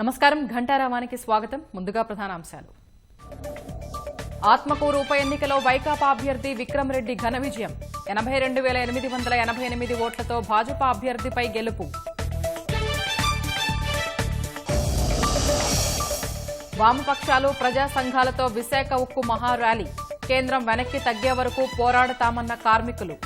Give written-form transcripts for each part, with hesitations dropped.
నమస్కారం ఘంటారావానికి స్వాగతం. ముందుగా ప్రధానాంశాలు. ఆత్మకూరు ఉప ఎన్నికలో వైకాపా అభ్యర్థి విక్రమ్ రెడ్డి ఘన విజయం. 82,888 ఓట్లతో భాజపా అభ్యర్థిపై గెలుపు. వామపక్షాలు ప్రజా సంఘాలతో విశాఖ ఉక్కు మహా ర్యాలీ. కేంద్రం వెనక్కి తగ్గే వరకు పోరాడతామన్న కార్మికులు.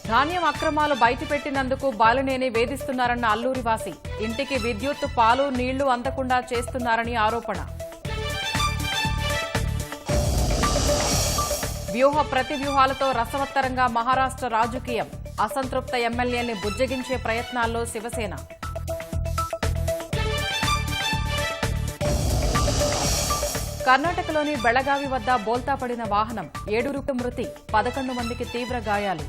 ధాన్యం అక్రమాలు బయటపెట్టినందుకు బాలినేని వేధిస్తున్నారన్న అల్లూరి వాసి. ఇంటికి విద్యుత్, పాలు, నీళ్లు అందకుండా చేస్తున్నారని ఆరోపణ. వ్యూహ ప్రతివ్యూహాలతో రసవత్తరంగా మహారాష్ట్ర రాజకీయం. అసంతృప్త ఎమ్మెల్యేల్ని బుజ్జగించే ప్రయత్నాల్లో శివసేన. కర్ణాటకలోని బెళగావి వద్ద బోల్తా పడిన వాహనం. 7 మృతి, 11 మందికి తీవ్ర గాయాలు.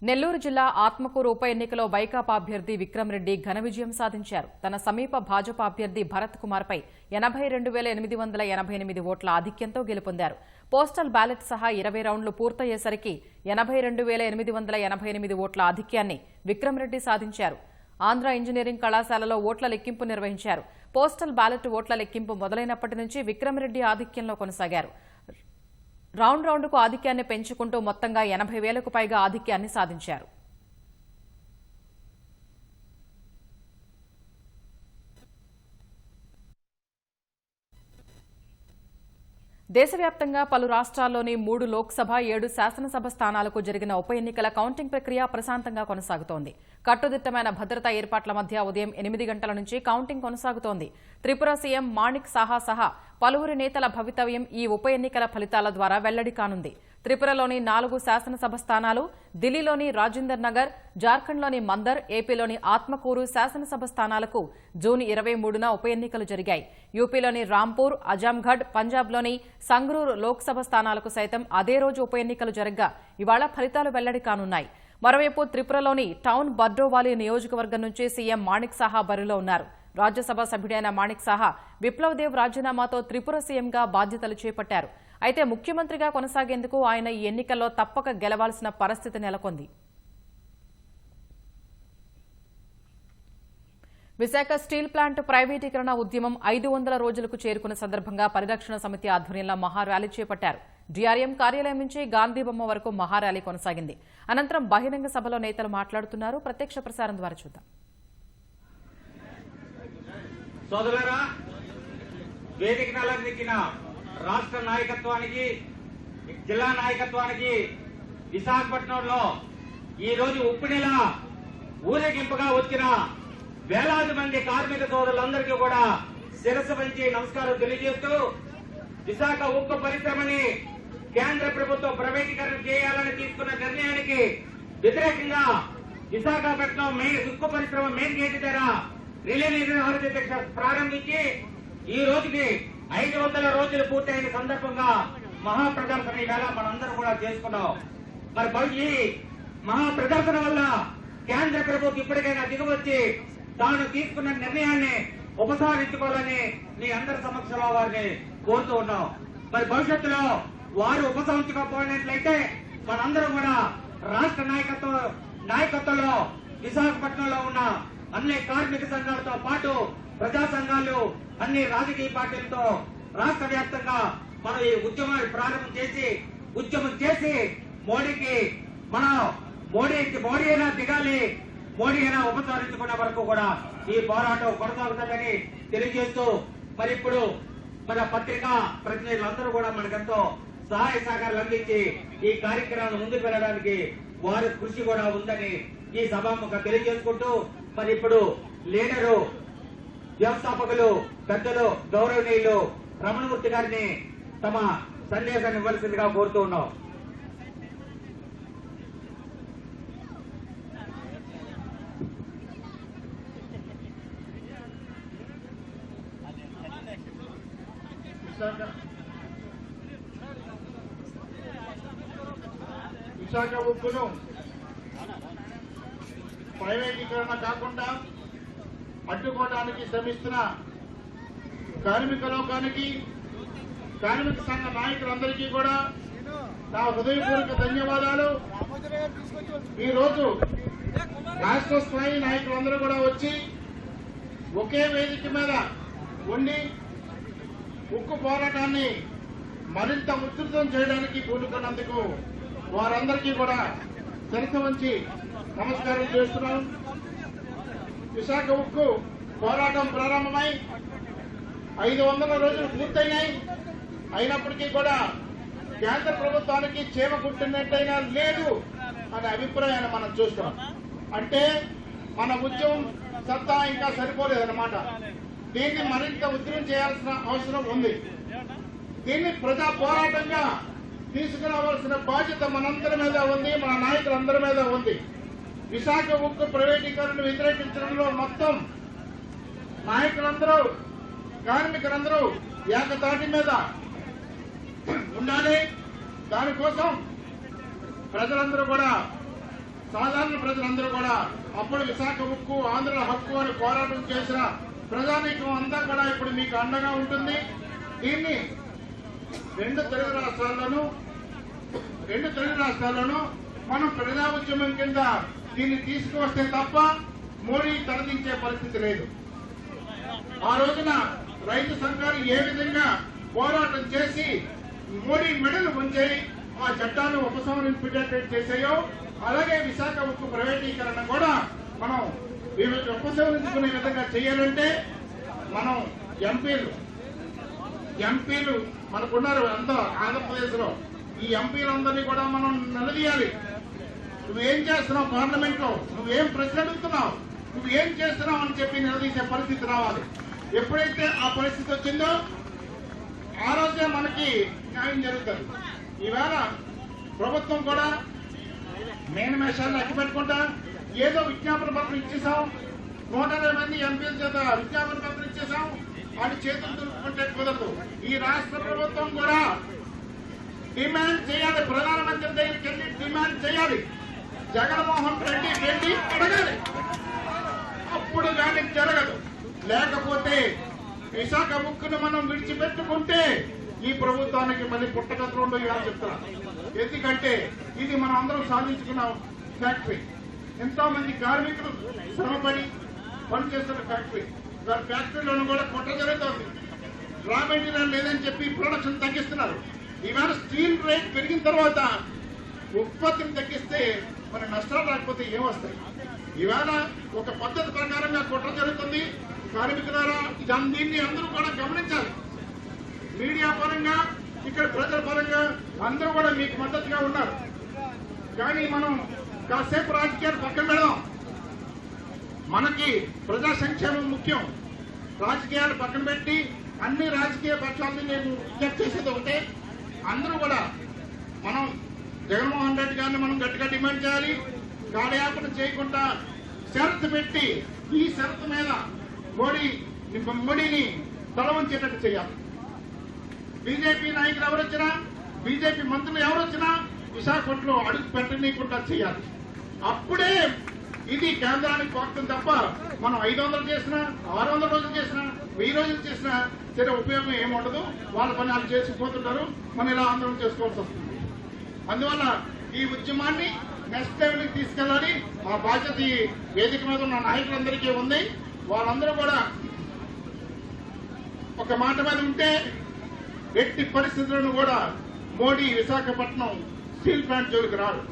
నెల్లూరు జిల్లా ఆత్మకూరు ఉప ఎన్నికలో వైకాపా అభ్యర్థి విక్రమ్ రెడ్డి ఘన విజయం సాధించారు. తన సమీప భాజపా అభ్యర్థి భరత్ కుమార్ పై 82,888 ఓట్ల ఆధిక్యంతో గెలుపొందారు. పోస్టల్ బ్యాలెట్ సహా 20 రౌండ్లు పూర్తయ్యేసరికి 82,888 ఓట్ల ఆధిక్యాన్ని విక్రమ్ రెడ్డి సాధించారు. ఆంధ్ర ఇంజనీరింగ్ కళాశాలలో ఓట్ల లెక్కింపు నిర్వహించారు. పోస్టల్ బ్యాలెట్ ఓట్ల లెక్కింపు మొదలైనప్పటి నుంచి విక్రమ్ రెడ్డి ఆధిక్యంలో కొనసాగారు. రౌండ్ రౌండ్కు ఆధిక్యాన్ని పెంచుకుంటూ మొత్తంగా 80,000కు పైగా ఆధిక్యాన్ని సాధించారు. దేశవ్యాప్తంగా పలు రాష్ట్రాల్లోని 3 లోక్సభ, 7 శాసనసభ స్థానాలకు జరిగిన ఉప ఎన్నికల కౌంటింగ్ ప్రక్రియ ప్రశాంతంగా కొనసాగుతోంది. కట్టుదిట్టమైన భద్రతా ఏర్పాట్ల మధ్య ఉదయం 8 గంటల నుంచి కౌంటింగ్ కొనసాగుతోంది. త్రిపుర సీఎం మాణిక్ సాహా సహా పలువురి నేతల భవితవ్యం ఈ ఉప ఎన్నికల ఫలితాల ద్వారా వెల్లడి కానుంది. త్రిపురలోని 4 శాసనసభ స్థానాలు, ఢిల్లీలోని రాజేందర్ నగర్, జార్ఖండ్లోని మందర్, ఏపీలోని ఆత్మకూరు శాసనసభ స్థానాలకు జూన్ 23న ఉప ఎన్నికలు జరిగాయి. యూపీలోని రాంపూర్, అజాంఘడ్, పంజాబ్లోని సంగ్రూర్ లోక్సభ స్థానాలకు సైతం అదే రోజు ఉప ఎన్నికలు జరగ్గా ఇవాళ ఫలితాలు వెల్లడి కానున్నాయి. మరోవైపు త్రిపురలోని టౌన్ బర్డోవాలి నియోజకవర్గం నుంచి సీఎం మాణిక్ సాహా బరిలో ఉన్నారు. రాజ్యసభ సభ్యుడైన మాణిక్ సాహా విప్లవ్ దేవ్ రాజీనామాతో త్రిపుర సీఎంగా బాధ్యతలు చేపట్టారు. అయితే ముఖ్యమంత్రిగా కొనసాగేందుకు ఆయన ఈ ఎన్నికల్లో తప్పక గెలవాల్సిన పరిస్థితి నెలకొంది. విశాఖ స్టీల్ ప్లాంట్ ప్రైవేటీకరణ ఉద్యమం 500 రోజులకు చేరుకున్న సందర్భంగా పరిరక్షణ సమితి ఆధ్వర్యంలో మహార్యాలీ చేపట్టారు. డీఆర్ఎం కార్యాలయం నుంచి గాంధీబొమ్మ వరకు మహార్యాలీ కొనసాగింది. అనంతరం బహిరంగ సభలో నేతలు మాట్లాడుతున్నారు. ప్రత్యక్ష ప్రసారం ద్వారా చూద్దాం. సోదరులారా, వేదికను అలంకరించిన రాష్ట్ర నాయకత్వానికి, జిల్లా నాయకత్వానికి విశాఖపట్నంలో ఈ రోజు ఉప్పినెల ఊరేగింపుగా వచ్చిన వేలాది మంది కార్మిక సోదరులందరికీ కూడా శిరస్సు వంచి నమస్కారం తెలియజేస్తూ, విశాఖ ఉక్కు పరిశ్రమని కేంద్ర ప్రభుత్వం ప్రైవేటీకరణ చేయాలని తీసుకున్న నిర్ణయానికి వ్యతిరేకంగా విశాఖపట్నం ఉక్కు పరిశ్రమ మెయిన్ గేట్ దగ్గర రిలే దీక్ష ప్రారంభించి ఈ రోజుకి 500 రోజులు పూర్తయిన సందర్భంగా మహాప్రదర్శన ఈవేళ మనందరూ కూడా చేసుకున్నాం. మరి ఈ మహాప్రదర్శన వల్ల కేంద్ర ప్రభుత్వం ఇప్పటికైనా దిగువచ్చి తాను తీసుకున్న నిర్ణయాన్ని ఉపసంహరించుకోవాలని మీ అందరి సమక్షంలో వారిని కోరుతూ ఉన్నాం. మరి భవిష్యత్తులో వారు ఉపసంహరించుకోకపోయినట్లయితే మనందరం కూడా రాష్ట్ర నాయకత్వంలో విశాఖపట్నంలో ఉన్న అన్ని కార్మిక సంఘాలతో పాటు ప్రజా సంఘాలు, అన్ని రాజకీయ పార్టీలతో రాష్ట్ర వ్యాప్తంగా మనం ఈ ఉద్యమాన్ని ప్రారంభం చేసి మోడీకి మోడీ అయినా దిగాలి, మోడీ అయినా ఉపసంహరించుకునే వరకు కూడా ఈ పోరాటం కొనసాగుతుందని తెలియజేస్తూ, మరి ఇప్పుడు మన పత్రికా ప్రతినిధులందరూ కూడా మనకెంతో సహాయ సహకారాలు అందించి ఈ కార్యక్రమాన్ని ముందుకు వెళ్ళడానికి వారి కృషి కూడా ఉందని ఈ సభాముఖంగా తెలియజేసుకుంటూ, మరి ఇప్పుడు లీడరు, వ్యవస్థాపకులు, పెద్దలు, గౌరవనీయులు రమణమూర్తి గారిని తమ సందేశాన్ని ఇవ్వాల్సిందిగా కోరుతూ ఉన్నాం. విశాఖ ఉక్కును ప్రైవేటీకరణ కాకుండా అడ్డుకోవడానికి శ్రమిస్తున్న కార్మిక లోకానికి కార్మిక సంఘ నాయకులందరికీ కూడా నా హృదయపూర్వక ధన్యవాదాలు. ఈ రోజు రాష్ట్ర స్థాయి నాయకులందరూ కూడా వచ్చి ఒకే వేదిక మీద ఉండి ఉక్కు పోరాటాన్ని మరింత ఉధృతం చేయడానికి పూనుకున్నందుకు వారందరికీ కూడా శిరస్సు వంచి నమస్కారం చేస్తున్నాం. విశాఖ ఉక్కు పోరాటం ప్రారంభమై 500 రోజులు పూర్తయినాయి. అయినప్పటికీ కూడా కేంద్ర ప్రభుత్వానికి చీమ కుట్టినట్టయినా లేదు అనే అభిప్రాయాన్ని మనం చూస్తున్నాం. అంటే మన ఉద్యమం సత్తా ఇంకా సరిపోలేదన్నమాట. దీన్ని మరింత ఉధృతం చేయాల్సిన అవసరం ఉంది. దీన్ని ప్రజా పోరాటంగా తీసుకురావాల్సిన బాధ్యత మనందరి మీద ఉంది, మన నాయకులందరి మీద ఉంది. విశాఖ ఉక్కు ప్రైవేటీకరణను వ్యతిరేకించడంలో మొత్తం నాయకులందరూ కార్మికులందరూ ఏకతాటి మీద ఉండాలి. దానికోసం ప్రజలందరూ కూడా సాధారణ ప్రజలందరూ కూడా అప్పుడు విశాఖ ఉక్కు ఆంధ్రుల హక్కు అని పోరాటం చేసిన ప్రజానీకం అంతా కూడా ఇప్పుడు మీకు అండగా ఉంటుంది. దీన్ని రెండు తెలుగు రాష్ట్రాల్లోనూ మనం ప్రజా ఉద్యమం కింద దీన్ని తీసుకువస్తే తప్ప మోడీ తరలించే పరిస్థితి లేదు. ఆ రోజున రైతు సంఘాలు ఏ విధంగా పోరాటం చేసి మోడీ మెడలు వంచి ఆ చట్టాన్ని ఉపసంహరించేటట్టు చేసాయో అలాగే విశాఖ ఉక్కు ప్రైవేటీకరణ కూడా మనం ఉపసంహరించుకునే విధంగా చేయాలంటే మనం ఎంపీలు మనకున్నారు అంతా ఆంధ్రప్రదేశ్ లో. ఈ ఎంపీలందరినీ కూడా మనం నిలదీయాలి. నువ్వేం చేస్తున్నావు పార్లమెంట్ లో, నువ్వేం ప్రశ్న అడుగుతున్నావు, నువ్వేం చేస్తున్నావు అని చెప్పి నిలదీసే పరిస్థితి రావాలి. ఎప్పుడైతే ఆ పరిస్థితి వచ్చిందో ఆ రోజే మనకి న్యాయం జరుగుతుంది. ఈవేళ ప్రభుత్వం కూడా మేనిమేషాలను అడ్డుపెట్టుకుంటా ఏదో విజ్ఞాపన పత్రం ఇచ్చేసాం, 120 మంది ఎంపీల చేత విజ్ఞాపన పత్రం ఇచ్చేసాం అని చేతులు దులుపుకుంటే కుదరదు. ఈ రాష్ట్ర ప్రభుత్వం కూడా డిమాండ్ చేయాలి, ప్రధానమంత్రి దగ్గరికి వెళ్ళి డిమాండ్ చేయాలి. జగన్మోహన్ రెడ్డి వెళ్ళి అడగాలి, అప్పుడు కానీ జరగదు. లేకపోతే విశాఖ ఉక్కును మనం విడిచిపెట్టుకుంటే ఈ ప్రభుత్వానికి మళ్ళీ పుట్టగతులు ఉండవు అని చెప్తున్నా. ఎందుకంటే ఇది మనం అందరం సాధించుకున్న ఫ్యాక్టరీ, ఎంతో మంది కార్మికులు శ్రమపడి పనిచేస్తున్న ఫ్యాక్టరీ. ఫ్యాక్టరీలోనూ కూడా కుట్ర జరుగుతోంది. రా మెటీరియల్ లేదని చెప్పి ప్రొడక్షన్ తగ్గిస్తున్నారు. ఈవేళ స్టీల్ రేట్ పెరిగిన తర్వాత ఉత్పత్తిని తగ్గిస్తే మన నష్టాలు రాకపోతే ఏమొస్తాయి? ఈవేళ ఒక పద్ధతి ప్రకారంగా కుట్ర జరుగుతుంది. కార్మికులారా దీన్ని అందరూ కూడా గమనించాలి. మీడియా పరంగా ఇక్కడ ప్రజల పరంగా అందరూ కూడా మీకు మద్దతుగా ఉన్నారు. కానీ మనం కాసేపు రాజకీయాలు పక్కన పెడదాం. మనకి ప్రజా సంక్షేమం ముఖ్యం. రాజకీయాలు పక్కన పెట్టి అన్ని రాజకీయ పక్షాలని నేను విజ్ఞప్తి చేసేది ఒకటే, అందరూ కూడా మనం జగన్మోహన్ రెడ్డి గారిని మనం గట్టిగా డిమాండ్ చేయాలి. కాలయాపన చేయకుండా షరతు పెట్టి ఈ షరతు మీద మోడీని తల వంచేటట్టు చేయాలి. బీజేపీ నాయకులు ఎవరొచ్చినా, బీజేపీ మంత్రులు ఎవరొచ్చినా విశాఖపట్నంలో అడుగు పెట్టనీయకుండా చేయాలి. అప్పుడే ఇది కేంద్రానికి పోతుంది తప్ప మనం 500 చేసినా, 600 రోజులు చేసినా, 1000 రోజులు చేసినా సరే ఉపయోగం ఏముండదు. వాళ్ళ పని వాళ్ళు చేసుకుపోతుంటారు, మనం ఇలా ఆందోళన చేసుకోవాల్సి వస్తుంది. అందువల్ల ఈ ఉద్యమాన్ని నెక్స్ట్ లెవెల్కి తీసుకెళ్లాలి. ఆ బాధ్యత ఈ వేదిక మీద ఉన్న నాయకులందరికీ ఉంది. వాళ్ళందరూ కూడా ఒక మాట మీద ఉంటే ఎట్టి పరిస్థితులను కూడా మోడీ విశాఖపట్నం స్టీల్ ప్లాంట్ జోలికి రాడు.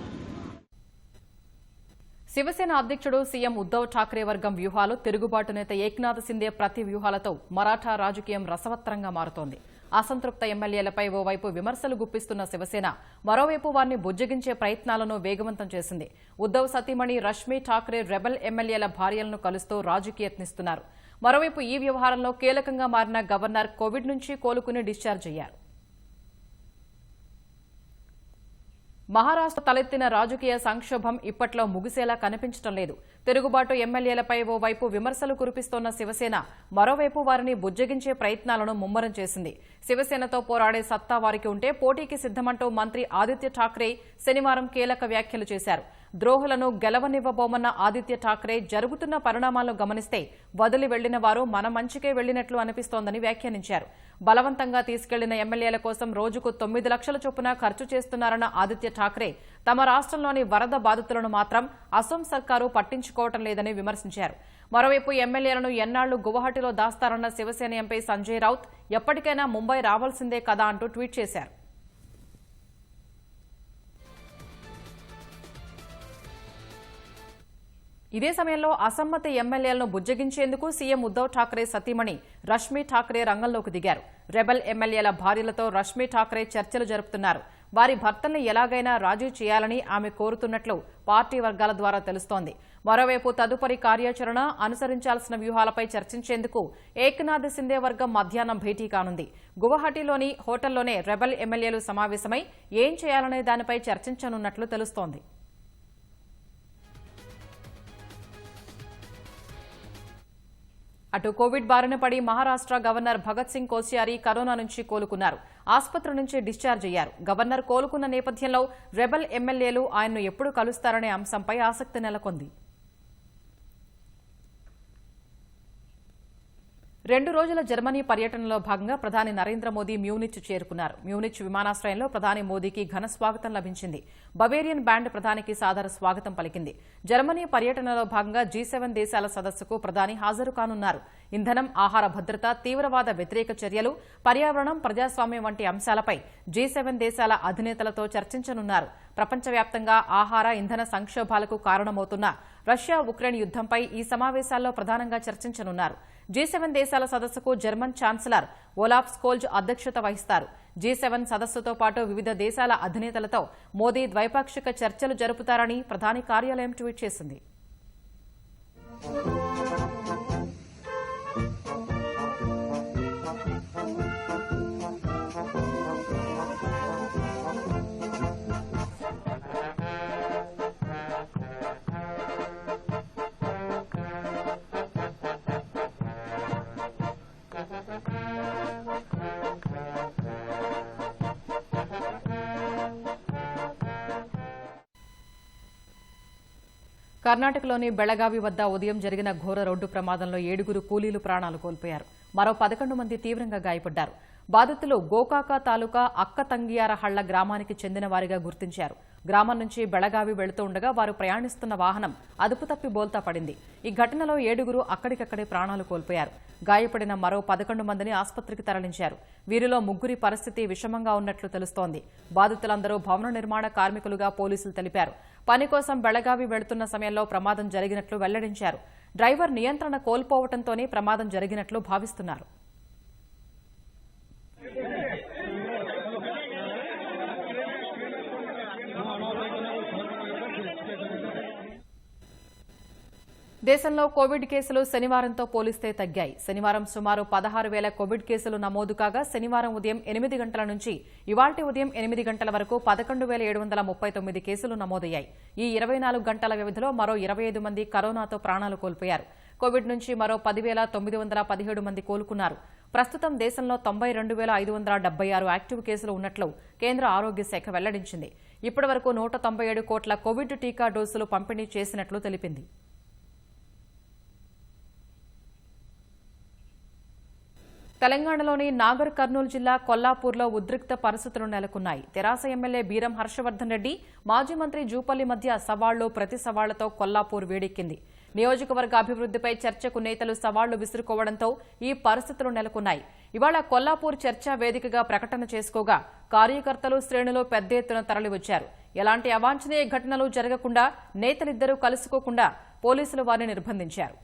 శివసేన అధ్యక్షుడు సీఎం ఉద్దవ్ ఠాక్రే వర్గం వ్యూహాలు, తిరుగుబాటు నేత ఏక్నాథ్ సిందే ప్రతి వ్యూహాలతో మరాఠా రాజకీయం రసవత్రంగా మారుతోంది. అసంతృప్త ఎమ్మెల్యేలపై ఓవైపు విమర్శలు గుప్పిస్తున్న శివసేన మరోవైపు వారిని బుజ్జగించే ప్రయత్నాలను వేగవంతం చేసింది. ఉద్దవ్ సతీమణి రష్మీ ఠాక్రే రెబెల్ ఎమ్మెల్యేల భార్యలను కలుస్తూ రాజీకి యత్నిస్తున్నారు. మరోవైపు ఈ వ్యవహారంలో కీలకంగా మారిన గవర్నర్ కోవిడ్ నుంచి కోలుకుని డిశ్చార్జ్ అయ్యారు. మహారాష్ట్ర తలెత్తిన రాజకీయ సంక్షోభం ఇప్పట్లో ముగిసేలా కనిపించడం లేదు. తిరుగుబాటు ఎమ్మెల్యేలపై ఓవైపు విమర్శలు కురిపిస్తోన్న శివసేన మరోవైపు వారిని బుజ్జగించే ప్రయత్నాలను ముమ్మరం చేసింది. శివసేనతో పోరాడే సత్తా వారికి ఉంటే పోటీకి సిద్దమంటూ మంత్రి ఆదిత్య ఠాక్రే శనివారం కీలక వ్యాఖ్యలు చేశారు. ద్రోహులను గెలవనివ్వబోమన్న ఆదిత్య ఠాక్రే జరుగుతున్న పరిణామాలను గమనిస్తే వదిలి వెళ్లిన వారు మన మంచికే వెళ్లినట్లు అనిపిస్తోందని వ్యాఖ్యానించారు. బలవంతంగా తీసుకెళ్లిన ఎమ్మెల్యేల కోసం రోజుకు 9 లక్షల చొప్పున ఖర్చు చేస్తున్నారన్న ఆదిత్య ఠాక్రే తమ రాష్ట్రంలోని వరద బాధితులను మాత్రం అసోం సర్కారు పట్టించుకోవటం లేదని విమర్శించారు. మరోవైపు ఎమ్మెల్యేలను ఎన్నాళ్లు గువాహటిలో దాస్తారన్న శివసేన ఎంపీ సంజయ్ రౌత్ ఎప్పటికైనా ముంబై రావాల్సిందే కదా అంటూ ట్వీట్ చేశారు. ఇదే సమయంలో అసమ్మతి ఎమ్మెల్యేలను బుజ్జగించేందుకు సీఎం ఉద్దవ్ ఠాక్రే సతీమణి రష్మీ ఠాక్రే రంగంలోకి దిగారు. రెబల్ ఎమ్మెల్యేల భార్యలతో రష్మీ ఠాక్రే చర్చలు జరుపుతున్నారు. వారి భర్తల్ని ఎలాగైనా రాజీ చేయాలని ఆమె కోరుతున్నట్లు పార్టీ వర్గాల ద్వారా తెలుస్తోంది. మరోవైపు తదుపరి కార్యాచరణ, అనుసరించాల్సిన వ్యూహాలపై చర్చించేందుకు ఏక్నాథ్ సిందే వర్గం మధ్యాహ్నం భేటీ కానుంది. గువాహటిలోని హోటల్లోనే రెబల్ ఎమ్మెల్యేలు సమావేశమై ఏం చేయాలనే దానిపై చర్చించనున్నట్లు తెలుస్తోంది. అటు కోవిడ్ బారిన పడి మహారాష్ట్ర గవర్నర్ భగత్ సింగ్ కోశ్యారీ కరోనా నుంచి కోలుకున్నారు. ఆసుపత్రి నుంచి డిశ్చార్జ్ అయ్యారు. గవర్నర్ కోలుకున్న నేపథ్యంలో రెబల్ ఎమ్మెల్యేలు ఆయన్ను ఎప్పుడు కలుస్తారనే అంశంపై ఆసక్తి నెలకొంది. 2 రోజుల జర్మనీ పర్యటనలో భాగంగా ప్రధాని నరేంద్ర మోదీ మ్యూనిచ్ చేరుకున్నారు. మ్యూనిచ్ విమానాశ్రయంలో ప్రధాని మోదీకి ఘన స్వాగతం లభించింది. బవేరియన్ బ్యాండ్ ప్రధానికి సాదర స్వాగతం పలికింది. జర్మనీ పర్యటనలో భాగంగా G7 దేశాల సదస్సుకు ప్రధాని హాజరు కానున్నారు. ఇంధనం, ఆహార భద్రత, తీవ్రవాద వ్యతిరేక చర్యలు, పర్యావరణం, ప్రజాస్వామ్యం వంటి అంశాలపై G7 దేశాల అధినేతలతో చర్చించనున్నారు. ప్రపంచవ్యాప్తంగా ఆహార, ఇంధన సంక్షోభాలకు కారణమవుతున్న రష్యా ఉక్రెయిన్ యుద్దంపై ఈ సమావేశాల్లో ప్రధానంగా చర్చించనున్నారు. G7 దేశాల సదస్సుకు జర్మన్ ఛాన్సలర్ ఓలాఫ్ స్కోల్జ్ అధ్యక్షత వహిస్తారు. G7 సదస్సుతో పాటు వివిధ దేశాల అధినేతలతో మోదీ ద్వైపాక్షిక చర్చలు జరుపుతారని ప్రధాని కార్యాలయం ట్వీట్ చేసింది. కర్ణాటకలోని బెళగావి వద్ద ఉదయం జరిగిన ఘోర రోడ్డు ప్రమాదంలో 7 కూలీలు ప్రాణాలు కోల్పోయారు. మరో 11 మంది తీవ్రంగా గాయపడ్డారు. బాధితులు గోకాక తాలూకా అక్కతంగియారహళ్ల గ్రామానికి చెందిన వారిగా గుర్తించారు. గ్రామం నుంచి బెళగావి వెళుతూ ఉండగా వారు ప్రయాణిస్తున్న వాహనం అదుపు తప్పి బోల్తా పడింది. ఈ ఘటనలో 7 అక్కడికక్కడే ప్రాణాలు కోల్పోయారు. గాయపడిన మరో 11 మందిని ఆసుపత్రికి తరలించారు. వీరిలో 3 పరిస్థితి విషమంగా ఉన్నట్లు తెలుస్తోంది. బాధితులందరూ భవన నిర్మాణ కార్మికులుగా పోలీసులు తెలిపారు. పని కోసం బెళగావి వెళుతున్న సమయంలో ప్రమాదం జరిగినట్లు వెల్లడించారు. డ్రైవర్ నియంత్రణ కోల్పోవడంతోనే ప్రమాదం జరిగినట్లు భావిస్తున్నారు. దేశంలో కోవిడ్ కేసులు శనివారంతో పోలిస్తే తగ్గాయి. శనివారం సుమారు 16,000 కోవిడ్ కేసులు నమోదు కాగా శనివారం ఉదయం 8 గంటల నుంచి ఇవాల్టి ఉదయం 8 గంటల వరకు 11,739 కేసులు నమోదయ్యాయి. ఈ 24 గంటల వ్యవధిలో మరో 25 మంది కరోనాతో ప్రాణాలు కోల్పోయారు. కోవిడ్ నుంచి మరో 10,917 మంది కోలుకున్నారు. ప్రస్తుతం దేశంలో 92,576 యాక్టివ్ కేసులు ఉన్నట్లు కేంద్ర ఆరోగ్య శాఖ వెల్లడించింది. ఇప్పటి వరకు 197 కోట్ల కోవిడ్ టీకా డోసులు పంపిణీ చేసినట్లు తెలిపింది. తెలంగాణలోని నాగర్ కర్నూలు జిల్లా కొల్లాపూర్లో ఉద్రిక్త పరిస్థితులు నెలకొన్నాయి. తెరాస ఎమ్మెల్యే బీరం హర్షవర్ధన్ రెడ్డి, మాజీ మంత్రి జూపల్లి మధ్య సవాళ్లు ప్రతి సవాళ్లతో కొల్లాపూర్ వేడెక్కింది. నియోజకవర్గ అభివృద్ధిపై చర్చకు నేతలు సవాళ్లు విసురుకోవడంతో ఈ పరిస్థితులు నెలకొన్నాయి. ఇవాళ కొల్లాపూర్ చర్చా వేదికగా ప్రకటన చేసుకోగా కార్యకర్తలు, శ్రేణులు పెద్ద ఎత్తున తరలివచ్చారు. ఎలాంటి అవాంఛనీయ ఘటనలు జరగకుండా నేతలిద్దరూ కలుసుకోకుండా పోలీసులు వారిని నిర్బంధించారు.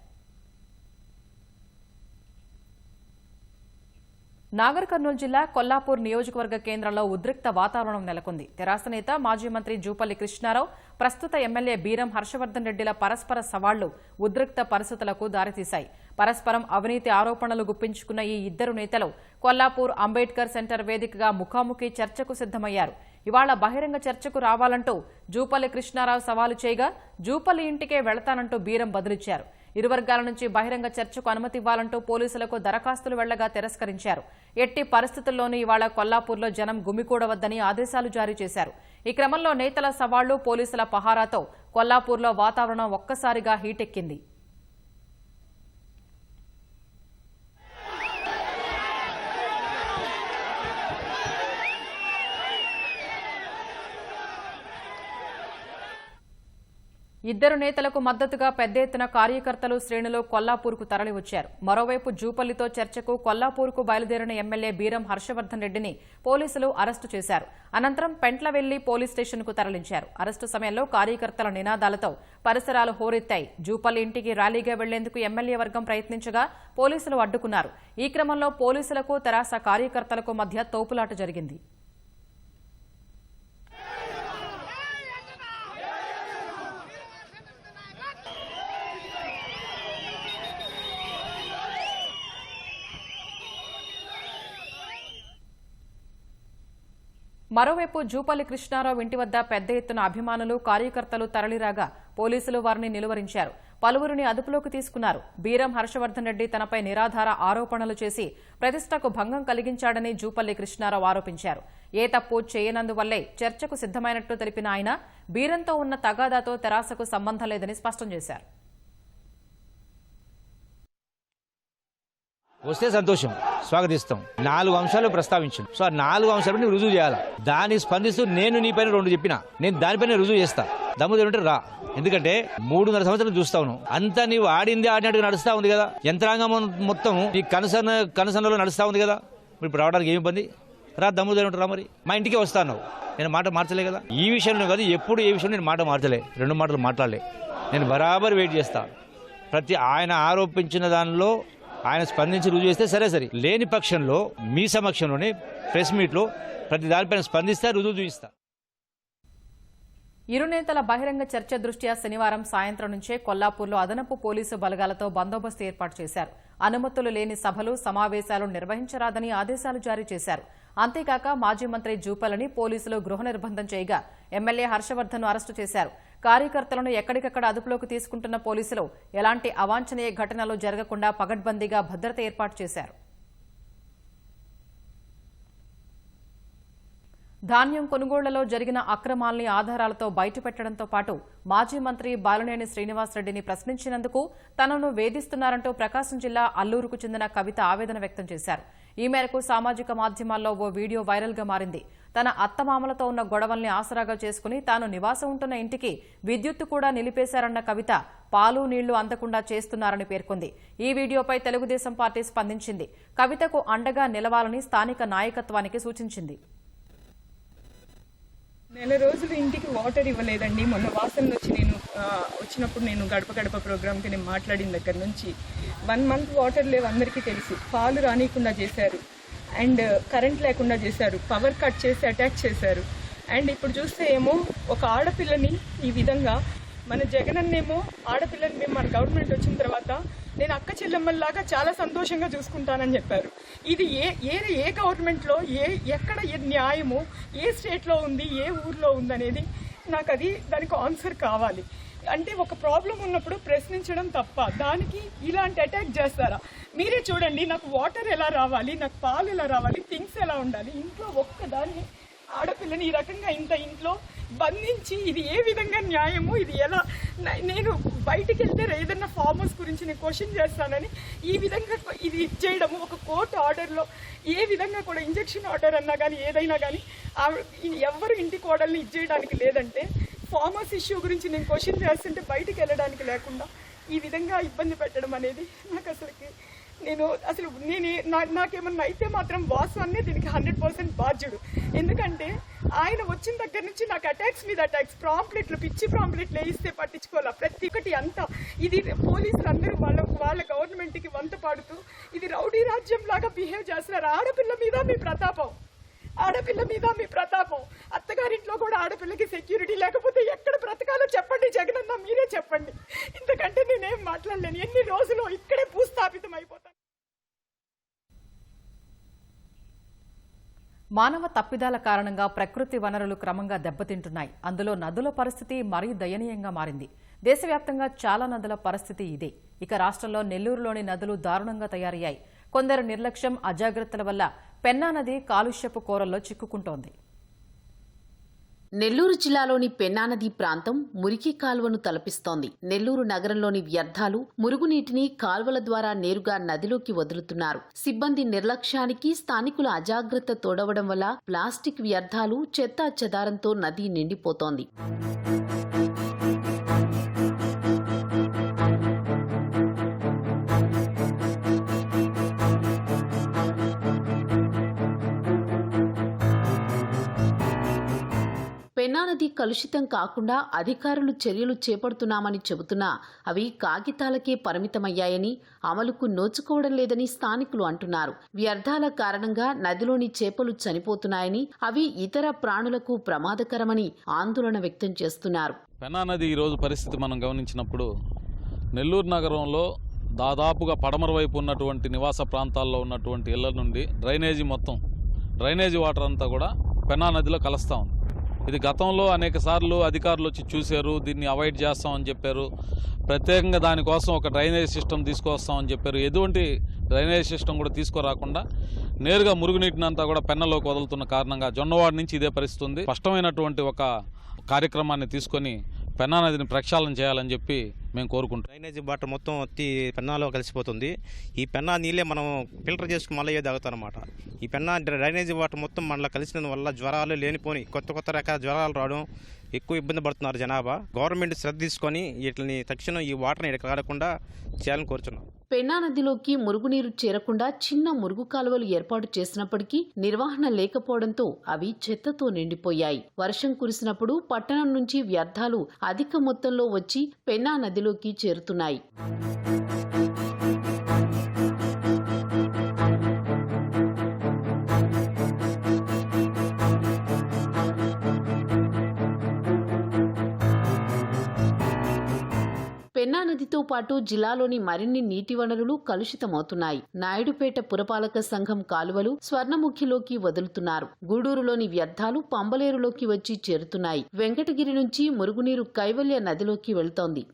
నాగర్ కర్నూలు జిల్లా కొల్లాపూర్ నియోజకవర్గ కేంద్రంలో ఉద్రిక్త వాతావరణం నెలకొంది. తెరాస నేత, మాజీ మంత్రి జూపల్లి కృష్ణారావు, ప్రస్తుత ఎమ్మెల్యే బీరం హర్షవర్ధన్ రెడ్డిల పరస్పర సవాళ్లు ఉద్రిక్త పరిస్థితులకు దారితీశాయి. పరస్పరం అవినీతి ఆరోపణలు గుప్పించుకున్న ఈ ఇద్దరు నేతలు కొల్లాపూర్ అంబేద్కర్ సెంటర్ వేదికగా ముఖాముఖి చర్చకు సిద్దమయ్యారు. ఇవాళ బహిరంగ చర్చకు రావాలంటూ జూపల్లి కృష్ణారావు సవాలు చేయగా జూపల్లి ఇంటికే వెళతానంటూ బీరం బదులిచ్చారు. ఇరు వర్గాల నుంచి బహిరంగ చర్చకు అనుమతి ఇవ్వాలంటూ పోలీసులకు దరఖాస్తులు వెళ్లగా తిరస్కరించారు. ఎట్టి పరిస్థితుల్లోనూ ఇవాళ కొల్లాపూర్లో జనం గుమికూడవద్దని ఆదేశాలు జారీ చేశారు. ఈ క్రమంలో నేతల సవాళ్లు, పోలీసుల పహారాతో కొల్లాపూర్లో వాతావరణం ఒక్కసారిగా హీటెక్కింది. ఇద్దరు నేతలకు మద్దతుగా పెద్ద ఎత్తున కార్యకర్తలు, శ్రేణులు కొల్లాపూర్కు తరలివచ్చారు. మరోవైపు జూపల్లితో చర్చకు కొల్లాపూర్కు బయలుదేరిన ఎమ్మెల్యే బీరం హర్షవర్ధన్ రెడ్డిని పోలీసులు అరెస్టు చేశారు. అనంతరం పెంట్లవెల్లి పోలీస్ స్టేషన్కు తరలించారు. అరెస్టు సమయంలో కార్యకర్తల నినాదాలతో పరిసరాలు హోరెత్తాయి. జూపల్లి ఇంటికి ర్యాలీగా వెళ్లేందుకు ఎమ్మెల్యే వర్గం ప్రయత్నించగా పోలీసులు అడ్డుకున్నారు. ఈ క్రమంలో పోలీసులకు, తెరాస కార్యకర్తలకు మధ్య తోపులాట జరిగింది. మరోవైపు జూపల్లి కృష్ణారావు ఇంటి వద్ద పెద్ద ఎత్తున అభిమానులు, కార్యకర్తలు తరలిరాగా పోలీసులు వారిని నిలువరించారు. పలువురిని అదుపులోకి తీసుకున్నారు. బీరం హర్షవర్ధన్ రెడ్డి తనపై నిరాధార ఆరోపణలు చేసి ప్రతిష్టకు భంగం కలిగించాడని జూపల్లి కృష్ణారావు ఆరోపించారు. ఏ తప్పు చేయనందువల్లే చర్చకు సిద్దమైనట్లు తెలిపిన ఆయన బీరంతో ఉన్న తగాదాతో తెరాసకు సంబంధం లేదని స్పష్టం చేశారు. వస్తే సంతోషం, స్వాగతిస్తాం. 4 అంశాలు ప్రస్తావించాను. సో ఆ 4 అంశాలు నువ్వు రుజువు చేయాలా. దానికి స్పందిస్తూ నేను నీ పైన 2 చెప్పినా, నేను దానిపైన రుజువు చేస్తా. దమ్ముదేంటే రా. ఎందుకంటే 3.5 సంవత్సరాలు చూస్తాను, అంతా నీవు ఆడినట్టుగా నడుస్తా ఉంది కదా. యంత్రాంగం మొత్తం నీ కనసనలో నడుస్తా ఉంది కదా. ఇప్పుడు రావడానికి ఏమి ఇబ్బంది? రా, దమ్ముదేంటే రా. మరి మా ఇంటికి వస్తాను. నేను మాట మార్చలే కదా. ఈ విషయంలో కాదు, ఎప్పుడు ఏ విషయంలో నేను మాట మార్చలే. 2 మాటలు మాట్లాడలే. నేను బరాబర్ వెయిట్ చేస్తా. ప్రతి ఆయన ఆరోపించిన దానిలో ఆయన స్పందించి రుజువు చేస్తే సరే, లేని పక్షంలో మీ సమక్షంలోనే ప్రెస్ మీట్లో ప్రతి దానిపైన స్పందిస్తా, రుజువు చూపిస్తా. ఇరు నేతల బహిరంగ చర్చ దృష్ట్యా శనివారం సాయంత్రం నుంచే కొల్లాపూర్లో అదనపు పోలీసు బలగాలతో బందోబస్తు ఏర్పాటు చేశారు. అనుమతులు లేని సభలు, సమావేశాలు నిర్వహించరాదని ఆదేశాలు జారీ చేశారు. అంతేకాక మాజీ మంత్రి జూపల్లిని పోలీసులు గృహ నిర్బంధం చేయగా ఎమ్మెల్యే హర్షవర్ధన్ అరెస్టు చేశారు. కార్యకర్తలను ఎక్కడికక్కడ అదుపులోకి తీసుకుంటున్న పోలీసులు ఎలాంటి అవాంఛనీయ ఘటనలు జరగకుండా పగడ్బందీగా భద్రత ఏర్పాటు చేశారు. ధాన్యం కొనుగోళ్లలో జరిగిన అక్రమాల్ని ఆధారాలతో బయటపెట్టడంతో పాటు మాజీ మంత్రి బాలినేని శ్రీనివాసరెడ్డిని ప్రశ్నించినందుకు తనను వేధిస్తున్నారంటూ ప్రకాశం జిల్లా అల్లూరుకు చెందిన కవిత ఆవేదన వ్యక్తం చేశారు. ఈ మేరకు సామాజిక మాధ్యమాల్లో ఓ వీడియో వైరల్ గా మారింది. తన అత్తమామలతో ఉన్న గొడవల్ని ఆసరాగా చేసుకుని తాను నివాసం ఉంటున్న ఇంటికి విద్యుత్తు కూడా నిలిపేశారన్న కవిత పాలు నీళ్లు అందకుండా చేస్తున్నారని పేర్కొంది. ఈ వీడియోపై తెలుగుదేశం పార్టీ స్పందించింది. కవితకు అండగా నిలవాలని స్థానిక నాయకత్వానికి సూచించింది. నెల రోజులు ఇంటికి వాటర్ ఇవ్వలేదండి. మొన్న వాసనలు వచ్చినప్పుడు నేను గడప గడప ప్రోగ్రామ్కి నేను మాట్లాడిన దగ్గర నుంచి 1 మంత్ వాటర్ లేవు, అందరికీ తెలుసు. పాలు రానియకుండా చేశారు అండ్ కరెంట్ లేకుండా చేశారు, పవర్ కట్ చేసి అటాక్ చేశారు. అండ్ ఇప్పుడు చూస్తే ఏమో ఒక ఆడపిల్లని ఈ విధంగా మన జగనన్నేమో ఆడపిల్లని మేము మన గవర్నమెంట్ వచ్చిన తర్వాత నేను అక్క చెల్లెమ్మల్లాగా చాలా సంతోషంగా చూసుకుంటానని చెప్పారు. ఇది ఏ గవర్నమెంట్లో ఎక్కడ న్యాయము, ఏ స్టేట్లో ఉంది, ఏ ఊర్లో ఉందనేది నాకు దానికి ఆన్సర్ కావాలి. అంటే ఒక ప్రాబ్లం ఉన్నప్పుడు ప్రశ్నించడం తప్ప దానికి ఇలాంటి అటాక్ చేస్తారా? మీరే చూడండి, నాకు వాటర్ ఎలా రావాలి, నాకు పాలు ఎలా రావాలి, థింగ్స్ ఎలా ఉండాలి. ఇంట్లో ఒక్కదాన్ని ఆడపిల్లని ఈ రకంగా ఇంట్లో బంధించి ఇది ఏ విధంగా న్యాయము, ఇది ఎలా? నేను బయటికి వెళ్తే ఏదన్నా ఫార్మ్ హౌస్ గురించి నేను క్వశ్చన్ చేస్తానని ఈ విధంగా ఇది చేయడము, ఒక కోర్టు ఆర్డర్లో ఏ విధంగా కూడా ఇంజెక్షన్ ఆర్డర్ అన్నా కానీ ఏదైనా కానీ ఎవరు ఇంటి కోడల్ని ఇచ్చేయడానికి లేదంటే ఫార్మ్ హౌస్ ఇష్యూ గురించి నేను క్వశ్చన్ చేస్తుంటే బయటికి వెళ్ళడానికి లేకుండా ఈ విధంగా ఇబ్బంది పెట్టడం అనేది నాకేమన్నా అయితే మాత్రం వాసు అనే దీనికి 100% బాధ్యుడు. ఎందుకంటే ఆయన వచ్చిన దగ్గర నుంచి నాకు అటాక్స్ మీద అటాక్స్, ప్రాంప్లెట్లు, పిచ్చి ప్రాంప్లెట్లు వేయిస్తే పట్టించుకోవాలా. ప్రతి ఒక్కటి అంతా ఇది పోలీసులు అందరూ వాళ్ళ గవర్నమెంట్కి వంత పాడుతూ ఇది రౌడీ రాజ్యం లాగా బిహేవ్ చేస్తున్నారు. ఆడపిల్ల మీద మీ ప్రతాపం, అత్తగారింట్లో కూడా ఆడపిల్లకి సెక్యూరిటీ లేకపోతే ఎక్కడ బ్రతకాలో చెప్పండి జగనన్న, మీరే చెప్పండి. ఇంతకంటే నేనేం మాట్లాడలేను. ఎన్ని రోజులు ఇక్కడే భూస్థాపితం అయిపోతాను. మానవ తప్పిదాల కారణంగా ప్రకృతి వనరులు క్రమంగా దెబ్బతింటున్నాయి. అందులో నదుల పరిస్థితి మరీ దయనీయంగా మారింది. దేశవ్యాప్తంగా చాలా నదుల పరిస్థితి ఇదే. ఇక రాష్ట్రంలో నెల్లూరులోని నదులు దారుణంగా తయారయ్యాయి. కొందరు నిర్లక్ష్యం, అజాగ్రత్తల వల్ల పెన్నా నది కాలుష్యపు కోరల్లో చిక్కుకుంటోంది. నెల్లూరు జిల్లాలోని పెన్నా నది ప్రాంతం మురికి కాల్వను తలపిస్తోంది. నెల్లూరు నగరంలోని వ్యర్థాలు, మురుగునీటిని కాల్వల ద్వారా నేరుగా నదిలోకి వదులుతున్నారు. సిబ్బంది నిర్లక్ష్యానికి, స్థానికుల అజాగ్రత్త తోడవడం వల్ల ప్లాస్టిక్ వ్యర్థాలు, చెత్తా చెదారంతో నది నిండిపోతోంది. పెన్నా నది కలుషితం కాకుండా అధికారులు చర్యలు చేపడుతున్నామని చెబుతున్నా అవి కాగితాలకే పరిమితమయ్యాయని, అమలుకు నోచుకోవడం లేదని స్థానికులు అంటున్నారు. వ్యర్థాల కారణంగా నదిలోని చేపలు చనిపోతున్నాయని, అవి ఇతర ప్రాణులకు ప్రమాదకరమని ఆందోళన వ్యక్తం చేస్తున్నారు. పెన్నా నది ఈరోజు పరిస్థితి మనం గమనించినప్పుడు నెల్లూరు నగరంలో దాదాపుగా పడమర వైపు ఉన్నటువంటి నివాస ప్రాంతాల్లో ఉన్నటువంటి ఇళ్ల నుండి డ్రైనేజీ వాటర్ అంతా కూడా పెన్నా నదిలో కలుస్తూ ఉంది. ఇది గతంలో అనేక సార్లు అధికారులు వచ్చి చూశారు, దీన్ని అవాయిడ్ చేస్తామని చెప్పారు. ప్రత్యేకంగా దానికోసం ఒక డ్రైనేజ్ సిస్టమ్ తీసుకొస్తామని చెప్పారు. ఎటువంటి డ్రైనేజ్ సిస్టమ్ కూడా తీసుకురాకుండా నేరుగా మురుగునీటిని అంతా కూడా పెన్నలోకి వదులుతున్న కారణంగా జొన్నవాడ నుంచి ఇదే పరిస్థితి ఉంది. స్పష్టమైనటువంటి ఒక కార్యక్రమాన్ని తీసుకొని పెన్నా నదిని ప్రక్షాళన చేయాలని చెప్పి మేము కోరుకుంటాం. డ్రైనేజీ వాటర్ మొత్తం పెన్నాలో కలిసిపోతుంది. ఈ పెన్నా నీళ్ళే మనం ఫిల్టర్ చేసుకుని మళ్ళీ తాగుతాం అనమాట. ఈ పెన్నా డ్రైనేజీ వాటర్ మొత్తం మనలో కలిసిన వల్ల జ్వరాలు లేనిపోని కొత్త రకాల జ్వరాలు రావడం, ఎక్కువ ఇబ్బంది పడుతున్నారు జనాభా. గవర్నమెంట్ శ్రద్ధ తీసుకొని వీటిని తక్షణం ఈ వాటర్ని ఇక్కడ కాడకుండా చేయాలని కోరుచున్నాం. పెన్నా నదిలోకి మురుగునీరు చేరకుండా చిన్న మురుగు కాలువలు ఏర్పాటు చేసినప్పటికీ నిర్వహణ లేకపోవడంతో అవి చెత్తతో నిండిపోయాయి. వర్షం కురిసినప్పుడు పట్టణం నుంచి వ్యర్థాలు అధిక మొత్తంలో వచ్చి పెన్నా నదిలోకి చేరుతున్నాయి. పెన్నా నదితో పాటు జిల్లాలోని మరిన్ని నీటి వనరులు కలుషితమవుతున్నాయి. నాయుడుపేట పురపాలక సంఘం కాలువలు స్వర్ణముఖిలోకి వదులుతున్నారు. గూడూరులోని వ్యర్థాలు పంబలేరులోకి వచ్చి చేరుతున్నాయి. వెంకటగిరి నుంచి మురుగునీరు కైవల్య నదిలోకి వెళ్తోంది.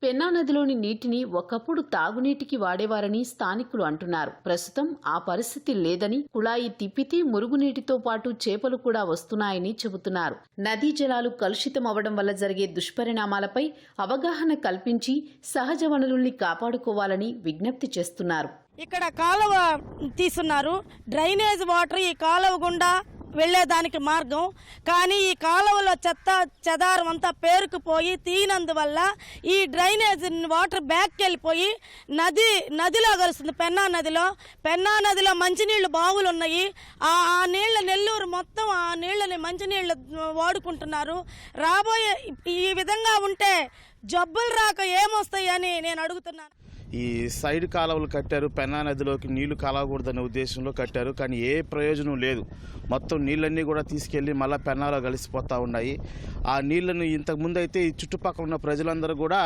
పెన్నా నదిలోని నీటిని ఒకప్పుడు తాగునీటికి వాడేవారని స్థానికులు అంటున్నారు. ప్రస్తుతం ఆ పరిస్థితి లేదని, కుళాయి తిప్పితే మురుగునీటితో పాటు చేపలు కూడా వస్తున్నాయని చెబుతున్నారు. నదీ జలాలు కలుషితం అవ్వడం వల్ల జరిగే దుష్పరిణామాలపై అవగాహన కల్పించి సహజ వనరుల్ని కాపాడుకోవాలని విజ్ఞప్తి చేస్తున్నారు. ఇక్కడ కాలువ తీస్తున్నారు. డ్రైనేజ్ వాటర్ ఈ కాలువ గుండా వెళ్లేదానికి మార్గం, కానీ ఈ కాలువలో చెత్త చెదారం అంతా పేరుకుపోయి తీనందువల్ల ఈ డ్రైనేజ్ వాటర్ బ్యాక్కి వెళ్ళిపోయి నదిలో కలుస్తుంది. పెన్నా నదిలో మంచినీళ్లు బావులు ఉన్నాయి. ఆ నీళ్ల నెల్లూరు మొత్తం ఆ నీళ్ళని మంచినీళ్లు వాడుకుంటున్నారు. రాబోయే ఈ విధంగా ఉంటే జబ్బులు రాక ఏమొస్తాయని నేను అడుగుతున్నాను. ఈ సైడ్ కాలువలు కట్టారు, పెన్నా నదిలోకి నీళ్లు కలవకూడదనే ఉద్దేశంలో కట్టారు. కానీ ఏ ప్రయోజనం లేదు. మొత్తం నీళ్ళన్నీ కూడా తీసుకెళ్లి మళ్ళీ పెన్నాలో కలిసిపోతూ ఉన్నాయి. ఆ నీళ్లను ఇంతకుముందు అయితే ఈ చుట్టుపక్కల ఉన్న ప్రజలందరూ కూడా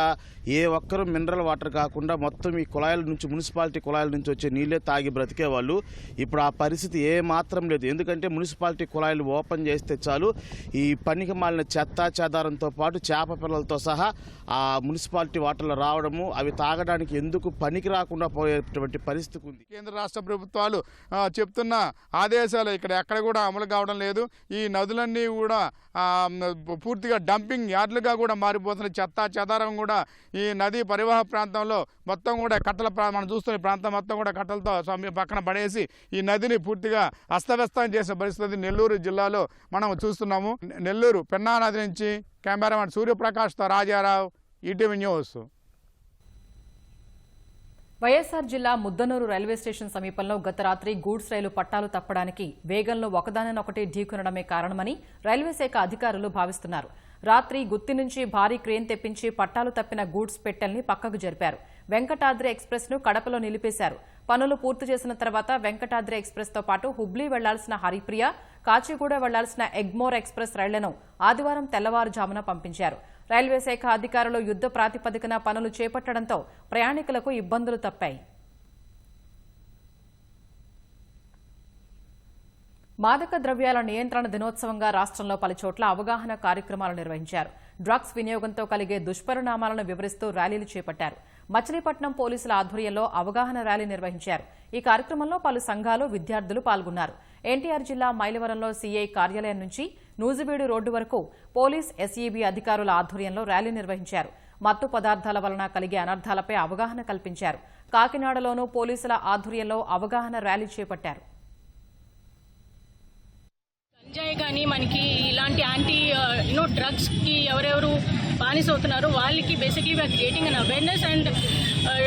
ఏ ఒక్కరూ మినరల్ వాటర్ కాకుండా మొత్తం ఈ కుళాయిల నుంచి, మున్సిపాలిటీ కుళాయిల నుంచి వచ్చే నీళ్ళే తాగి బ్రతికేవాళ్ళు. ఇప్పుడు ఆ పరిస్థితి ఏ మాత్రం లేదు. ఎందుకంటే మున్సిపాలిటీ కుళాయిలు ఓపెన్ చేస్తే చాలు ఈ పనికి మాలిన చెత్త చెదారంతో పాటు చేప పిల్లలతో సహా ఆ మున్సిపాలిటీ వాటర్లు రావడము, అవి తాగడానికి ఎందుకు పనికి రాకుండా పోయేటువంటి పరిస్థితి ఉంది. కేంద్ర రాష్ట్ర ప్రభుత్వాలు చెప్తున్న ఆదేశాలు ఇక్కడ ఎక్కడ కూడా అమలు కావడం లేదు. ఈ నదులన్నీ కూడా పూర్తిగా డంపింగ్ యార్డులుగా కూడా మారిపోతున్న చెత్త చెదారం కూడా ఈ నదీ పరివాహ ప్రాంతంలో మొత్తం కూడా మనం చూస్తున్న ప్రాంతం మొత్తం కూడా కట్టలతో పక్కన పడేసి ఈ నదిని పూర్తిగా అస్తవ్యస్తం చేసే పరిస్థితి నెల్లూరు జిల్లాలో మనం చూస్తున్నాము. నెల్లూరు పెన్నా నది నుంచి కెమెరామెన్ సూర్యప్రకాష్తో రాజారావు, ఈటీవీ న్యూస్. వైఎస్ఆర్ జిల్లా ముద్దనూరు రైల్వే స్టేషన్ సమీపంలో గత రాత్రి గూడ్స్ రైలు పట్టాలు తప్పడానికి వేగంలో ఒకదానినొకటి ఢీకొనడమే కారణమని రైల్వే శాఖ అధికారులు భావిస్తున్నారు. రాత్రి గుత్తి నుంచి భారీ క్రేన్ తెప్పించి పట్టాలు తప్పిన గూడ్స్ పెట్టెల్ని పక్కకు జరిపారు. వెంకటాద్రి ఎక్స్ప్రెస్ ను కడపలో నిలిపేశారు. పనులు పూర్తి చేసిన తర్వాత వెంకటాద్రి ఎక్స్ప్రెస్ తో పాటు హుబ్లీ వెళ్లాల్సిన హరిప్రియ, కాచిగూడ వెళ్లాల్సిన ఎగ్మోర్ ఎక్స్ప్రెస్ రైళ్లను ఆదివారం తెల్లవారుజామున పంపించారు. రైల్వే శాఖ అధికారులు యుద్ధ ప్రాతిపదికన పనులు చేపట్టడంతో ప్రయాణికులకు ఇబ్బందులు తప్పాయి. మాదక ద్రవ్యాల నియంత్రణ దినోత్సవంగా రాష్ట్రంలో పలుచోట్ల అవగాహన కార్యక్రమాలు నిర్వహించారు. డ్రగ్స్ వినియోగంతో కలిగే దుష్పరిణామాలను వివరిస్తూ ర్యాలీలు చేపట్టారు. మచిలీపట్నం పోలీసుల ఆధ్వర్యంలో అవగాహన ర్యాలీ నిర్వహించారు. ఈ కార్యక్రమంలో పలు సంఘాలు, విద్యార్థులు పాల్గొన్నారు. ఎన్టీఆర్ జిల్లా మైలవరంలో సీఐ కార్యాలయం నుంచి నూజివీడు రోడ్డు వరకు పోలీస్, ఎస్ఈబీ అధికారుల ఆధ్వర్యంలో ర్యాలీ నిర్వహించారు. మత్తు పదార్థాల వలన కలిగే అనర్థాలపై అవగాహన కల్పించారు. కాకినాడలోనూ పోలీసుల ఆధ్వర్యంలో అవగాహన ర్యాలీ చేపట్టారు. గంజాయి కానీ మనకి ఇలాంటి యాంటీ డ్రగ్స్కి ఎవరెవరు బానిస అవుతున్నారో వాళ్ళకి basically we are creating an awareness and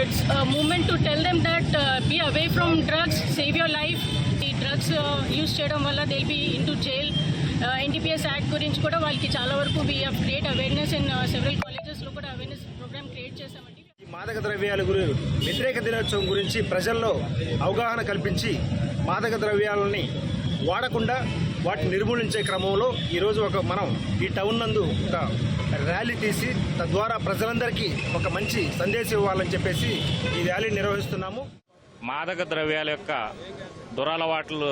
it's movement to tell them that be away from drugs, save your life. ఈ డ్రగ్స్ యూజ్ చేయడం వల్ల they will be in to jail. NTPS act గురించి కూడా వాళ్ళకి చాలా వరకు we have create awareness in several కాలేజెస్లో కూడా అవేర్నెస్ ప్రోగ్రామ్ క్రియేట్ చేశామండి. మాదక ద్రవ్యాల వ్యతిరేక దినోత్సవం గురించి ప్రజల్లో అవగాహన కల్పించి మాదక ద్రవ్యాలని వాడకుండా వాటిని నిర్మూలించే క్రమంలో ఈరోజు మనం ఈ టౌన్ నందు ఒక ర్యాలీ తీసి తద్వారా ప్రజలందరికీ ఒక మంచి సందేశం ఇవ్వాలని చెప్పేసి ఈ ర్యాలీ నిర్వహిస్తున్నాము. మాదక ద్రవ్యాల యొక్క దురలవాట్లు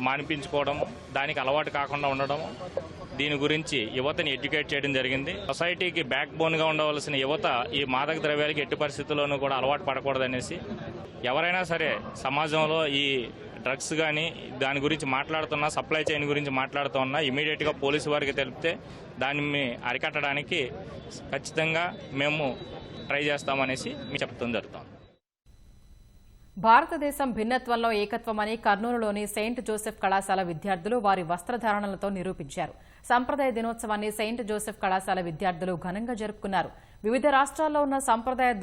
మానిపించుకోవడం, దానికి అలవాటు కాకుండా ఉండడం, దీని గురించి యువతని ఎడ్యుకేట్ చేయడం జరిగింది. సొసైటీకి బ్యాక్ బోన్గా ఉండవలసిన యువత ఈ మాదక ద్రవ్యాలకి ఎట్టి పరిస్థితుల్లోనూ కూడా అలవాటు పడకూడదనేసి ఎవరైనా సరే సమాజంలో ఈ డ్రగ్స్ కానీ దాని గురించి మాట్లాడుతున్నా, సప్లై చైన్ గురించి మాట్లాడుతున్నా ఇమీడియట్గా పోలీసు వారికి తెలిపితే దాన్ని అరికట్టడానికి ఖచ్చితంగా మేము ట్రై చేస్తామనేసి మీకు చెప్తాం జరుగుతాం. భారతదేశం భిన్నత్వంలో ఏకత్వమని కర్నూలులోని సెయింట్ జోసెఫ్ కళాశాల విద్యార్థులు వారి వస్త్రధారణలతో నిరూపించారు. సంప్రదాయ దినోత్సవాన్ని సెయింట్ జోసెఫ్ కళాశాల విద్యార్థులు ఘనంగా జరుపుకున్నారు. వివిధ రాష్ట్రాల్లో ఉన్న సంప్రదాయ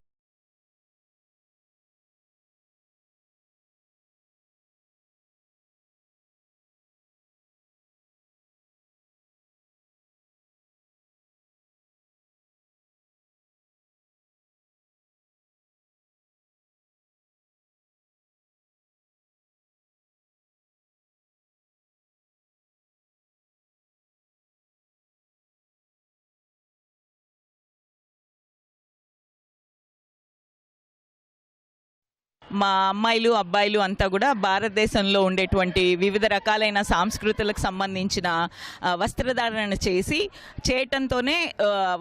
మా అమ్మాయిలు, అబ్బాయిలు అంతా కూడా భారతదేశంలో ఉండేటువంటి వివిధ రకాలైన సంస్కృతులకు సంబంధించిన వస్త్రధారణ చేయటంతోనే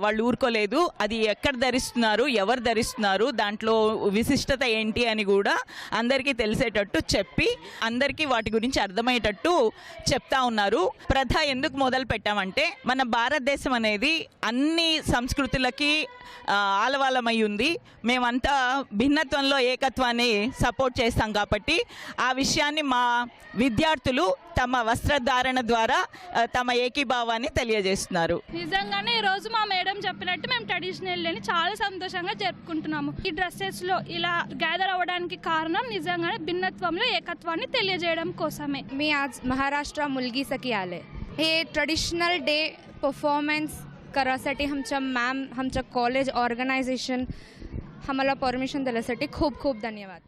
వాళ్ళు ఊరుకోలేదు. అది ఎక్కడ ధరిస్తున్నారు, ఎవరు ధరిస్తున్నారు, దాంట్లో విశిష్టత ఏంటి అని కూడా అందరికీ తెలిసేటట్టు చెప్పి అందరికీ వాటి గురించి అర్థమయ్యేటట్టు చెప్తా ఉన్నారు. ప్రథ ఎందుకు మొదలు పెట్టామంటే మన భారతదేశం అనేది అన్ని సంస్కృతులకి ఆలవాలమై ఉంది. మేమంతా భిన్నత్వంలో ఏకత్వాన్ని సపోర్ట్ చేస్తాం కాబట్టి ఆ విషయాన్ని మా విద్యార్థులు తమ వస్త్రధారణ ద్వారా తమ ఏకీభావాన్ని తెలియజేస్తున్నారు. నిజంగానే ఈ రోజు మా మేడం చెప్పినట్టు మేము ట్రెడిషనల్ ని చాలా సంతోషంగా జరుపుకుంటున్నాము. ఈ డ్రెస్సెస్ లో ఇలా గ్యాదర్ అవ్వడానికి కారణం నిజంగానే भिन्नत्వంలో ఏకత్వాన్ని తెలియజేయడం కోసమే. मी आज महाराष्ट्र मुलगी सखी आले. हे ट्रेडिशनल डे परफॉर्मन्स करासाठी आमच्या मॅम, आमच्या कॉलेज ऑर्गनायझेशन आम्हाला परमिशन दिल्यासाठी खूप खूप धन्यवाद.